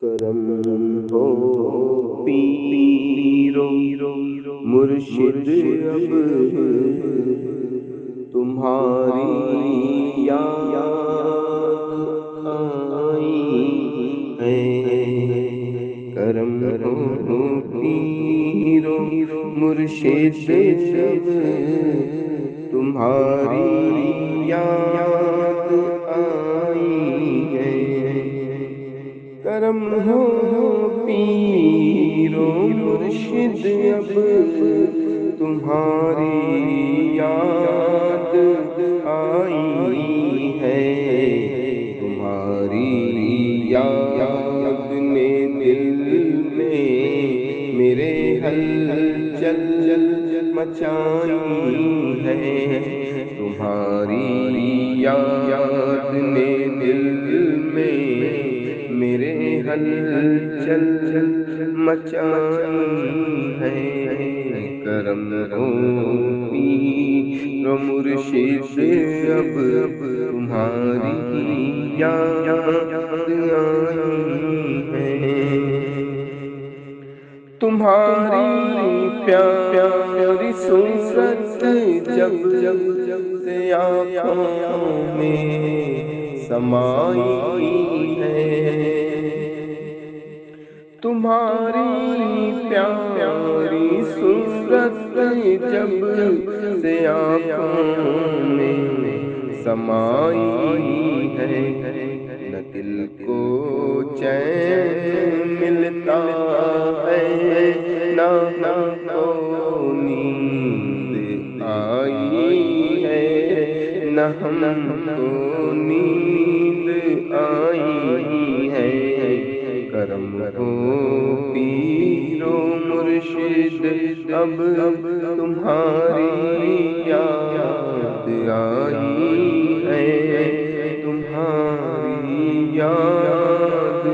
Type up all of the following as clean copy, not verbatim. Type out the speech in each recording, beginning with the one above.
کرم ہو پیرو مرشد اب تمہاری یاد آئی ہے۔ کرم ہو پیرو مرشد اب تمہاری یاد آئی ہے۔ کرم ہو پیر و مرشد اب تمہاری یاد آئی ہے۔ تمہاری یاد نے دل میں میرے ہلچل مچائی ہے۔ تمہاری یاد نے دل میں میرے ہلچل مچائی ہے۔ کرم ہو پیر و مرشد اب تمہاری یاد آئی ہے۔ تمہاری پیاری صورت جب سے آنکھوں میں سمائی ہے۔ تمہاری پیاری صورت جب سے آنکھوں میں سمائی ہے۔ نہ دل کو چین ملتا ہے، نہ ہم کو نیند آئی ہے، نہ ہم کو نیند آئی ہے۔ کرم ہو پیر و مرشد اب تمہاری یاد آئی ہے۔ تمہاری یاد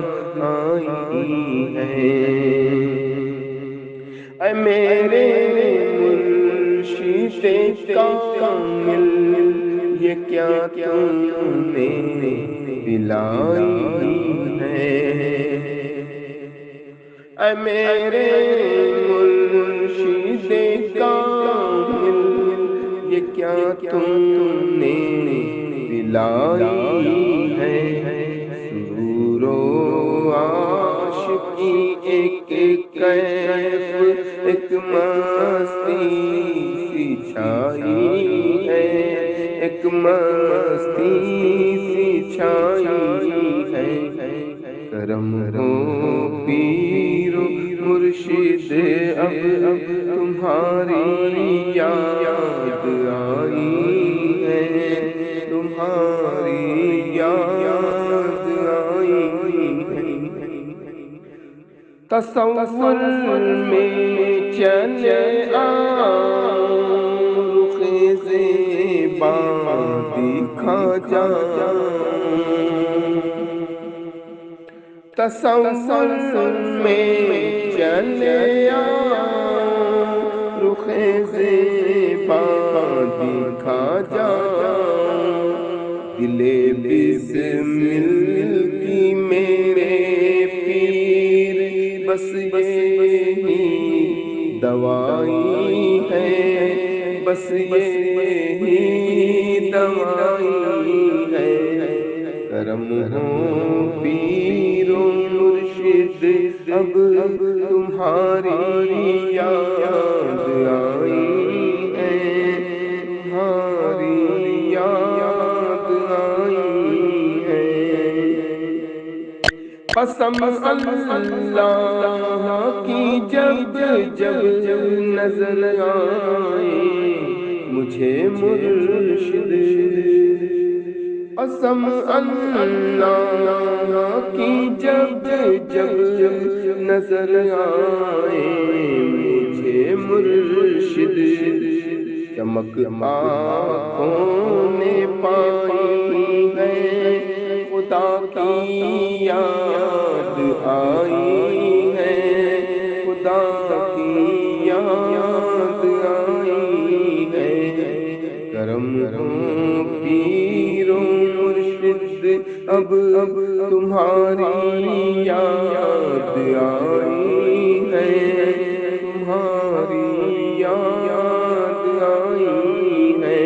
آئی ہے۔ اے میرے مرشد کامل، یہ کیا تم نے پلائی ہے۔ اے میرے مرشد کامل، یہ کیا تم نے پلائی ہے۔ سرور و عاشقی ایک کیف، ایک مستی سی چھائی ہے، ایک مستی سی چھائی ہے۔ کرم ہو پیر و مرشد اب تمہاری یاد آئی ہے۔ تمہاری یاد آئی ہے۔ تصور میں چلے آؤ، رخ زیبا دکھا جاؤں۔ تصور میں چلے آؤ، رخ زیبا دکھا جاؤں۔ دل بسمل کی میرے پیر بس یہی دوائی ہے، بس یہی دوائی ہے۔ کرم ہو پیر و مرشد اب تمہاری یاد آئی ہے۔ تمہاری یاد آئی ہے۔ قسم اللہ کی جب نظر آئے مجھے مرشد، قسم اللہ کی جب نظر آئے مجھے مرشد، چمک آنکھوں نے پائی ہے، خدا کی یاد آئی ہے، خدا کی یاد آئی ہے۔ کرم ہو پیر و مرشد اب تمہاری یاد آئی ہے، تمہاری یاد آئی ہے،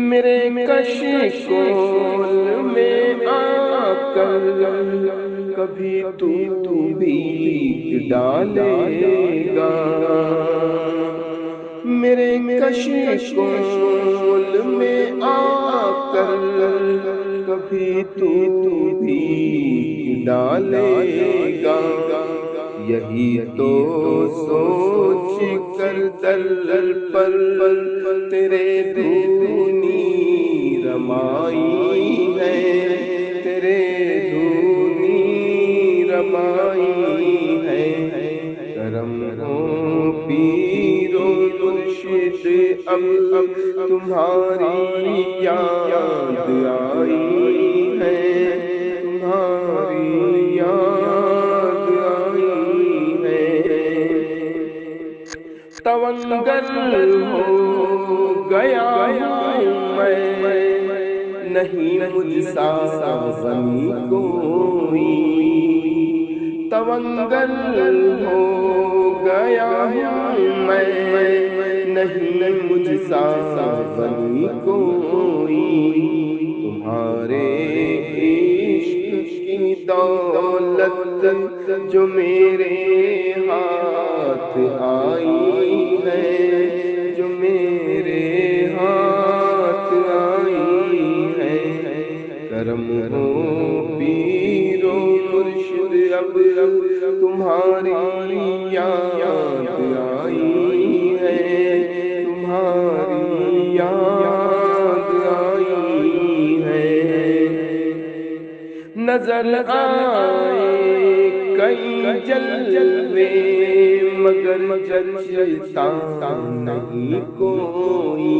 میرے کشکول میں آ کر کبھی تو بھی ڈالے گا، میرے کشکول میں آ کر کبھی تو بھی ڈالے گا، یہی تو سوچ کر در پر تیرے دھونی رمائی ہے، تیرے دھونی رمائی ہے، کرم ہو پیر و مرشد اب تمہاری یاد آئی ہے، تمہاری یاد آئی ہے، تونگر ہو گیا ہوں میں، نہیں مجھ سا غمی کوئی، تونگر ہو گیا ہوں میں، نہیں مجھ سا غمی کوئی، تمہارے عشق کی دولت جو میرے ہاتھ آئی ہے، جو میرے ہاتھ آئی ہے، کرم ہو پیر و مرشد اب تمہاری یاد آئی ہے، تمہاری یاد آئی ہے، نظر آئے کئی جلوے مگر جچتا نہیں کوئی،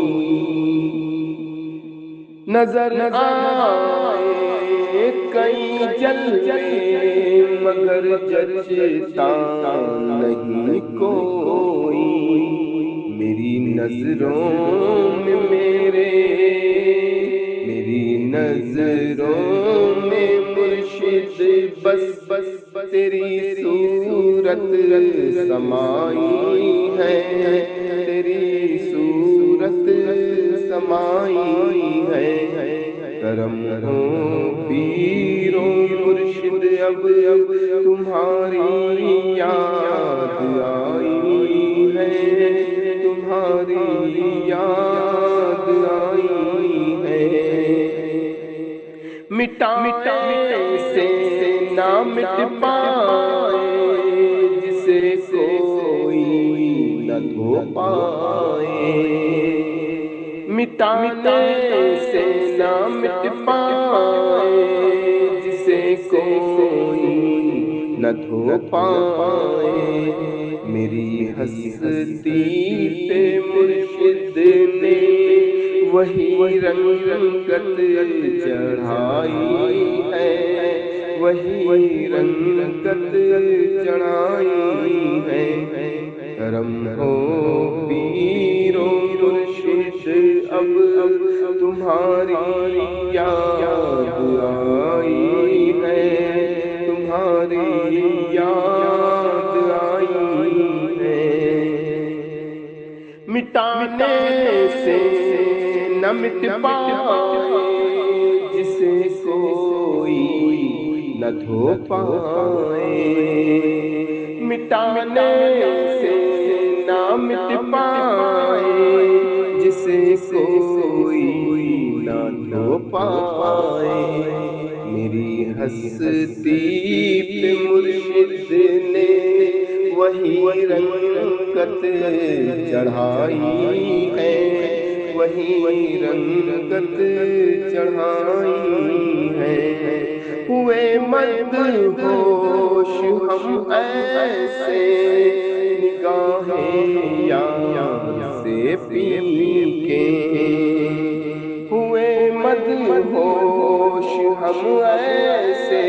نظر آئے کئی جلوے مگر جچتا نہیں کوئی، میری نظروں میں میری نظروں میں مرشد بس تیری صورت سمائی ہے، تیری صورت سمائی ہے، کرم ہو پیر و مرشد اب تمہاری یاد آئی ہے، تمہاری یاد آئی ہے، مٹانے سے نہ مٹ پائے جسے کوئی نہ دھو پائے، مٹانے سے نہ مٹ پائے جسے کوئی نہ دھو پائے، میری ہستی پہ مرشد نے وہی رنگت چڑھائی ہے، وہی رنگت چڑھائی ہے، کرم ہو پیر و مرشد اب تمہاری یاد آئی ہے، تمہاری یاد آئی ہے، مٹانے سے نہ مٹ پائے جسے کوئی نہ دھو پائے، مٹانے سے نہ مٹ پائے جسے کوئی نہ دھو پائے، میری ہستی پہ مرشد نے وہی رنگت چڑھائی ہے، وہی رنگت چڑھائی ہے، ہوئے مدہوش ہم ایسے نگاہیں یار سے پی کے، ہوئے مدہوش ہم ایسے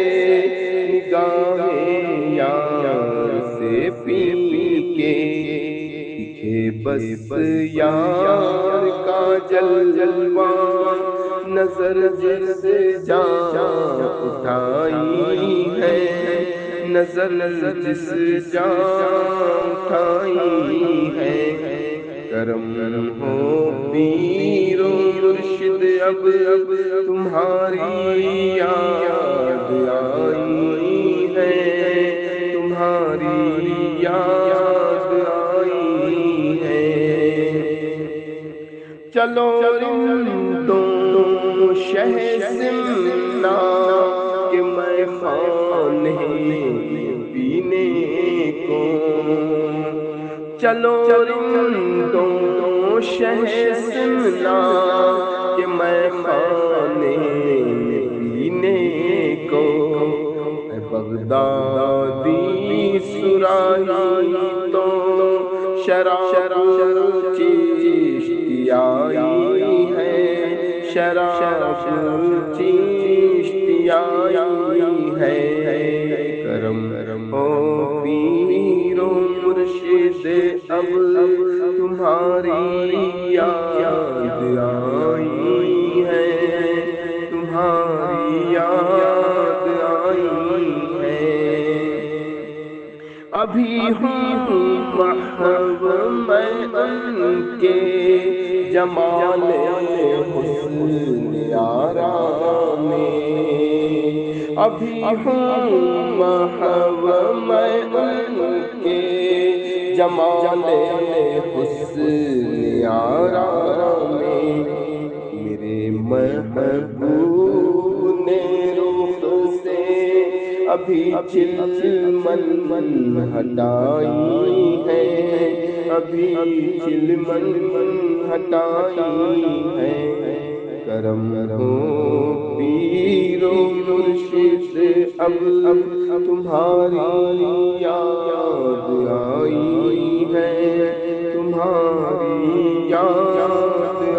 نگاہیں یار سے پی کے، دکھے بس یار کا جلوہ نظر جس جان اٹھائی ہے، نظر جس جان اٹھائی ہے، کرم ہو پیر و مرشد اب تمہاری یاد آئی ہے، تمہاری یاد آئی ہے۔ چلو رندوں شہ سمنا کہ میں خانے پینے کو، چلو رندوں شہ سمنا کہ میں خانے پینے کو، اے بغدادی سراہی تو شراب چشتی آئی ہے، شراب چشتی آئی ہے، کرم ہو پیر و مرشد اب تمہاری یاد آئی ہے، تمہاری یاد آئی ہے۔ ابھی ہوں محو میں ان کے جمال حسن آرا میں، ابھی ہوں محو میں ان کے جمال حسن آرا میں، میرے محبوب نے رخ سے ابھی چلمن ہٹائی ہے، ابھی چلمن ہٹائی ہے، کرم ہو پیر و مرشد اب تمہاری یاد آئی ہے، تمہاری یاد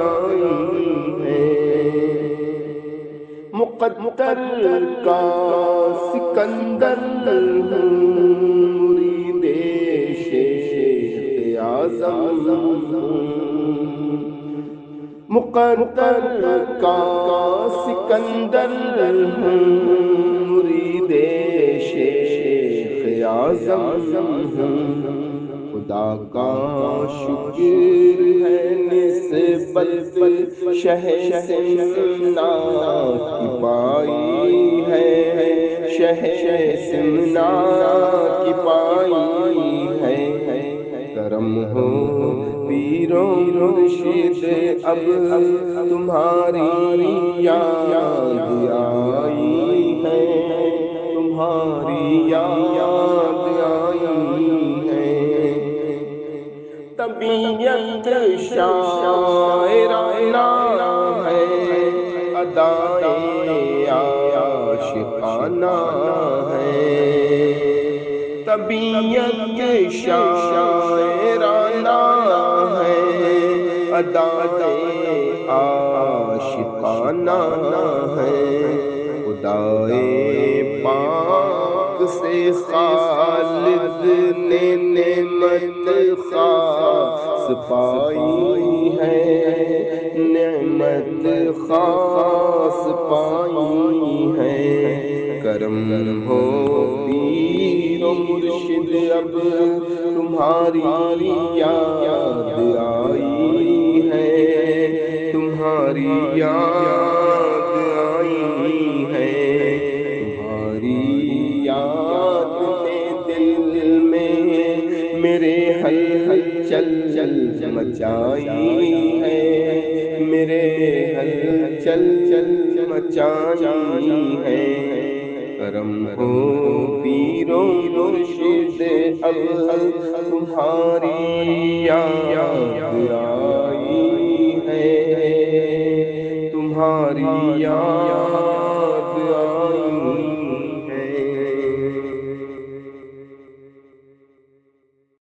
آئی ہے۔ مقدر کا سکندر ہوں، مرید شیخ اعظم ہوں، مقدر کا سکندر ہوں، مرید شیخ اعظم ہوں، خدا کا شکر ہے نسبت شہ سمنا کی پائی ہے، شہ سمنا کی پائی ہے، کرم ہو پیر و مرشد اب تمہاری یاد آئی ہے، تمہاری یاد آئی ہے۔ طبیعت شاعرانہ ہے، ادائیں عاشقانہ ہے، طبیعت شاعرانہ ہے، ادائیں عاشقانہ ہے، خدائے پاک سے خالد نے نعمت خاص پائی ہے، نعمت خاص پائی ہے، کرم ہو پیر و مرشد اب تمہاری یاد آئی ہے، تمہاری یاد آئی ہے، تمہاری یاد نے دل میں میرے ہلچل مچائی ہے، میرے ہلچل مچائی ہے، کرم ہو پیر و مرشد اب تمہاری یاد آئی ہے، تمہاری یاد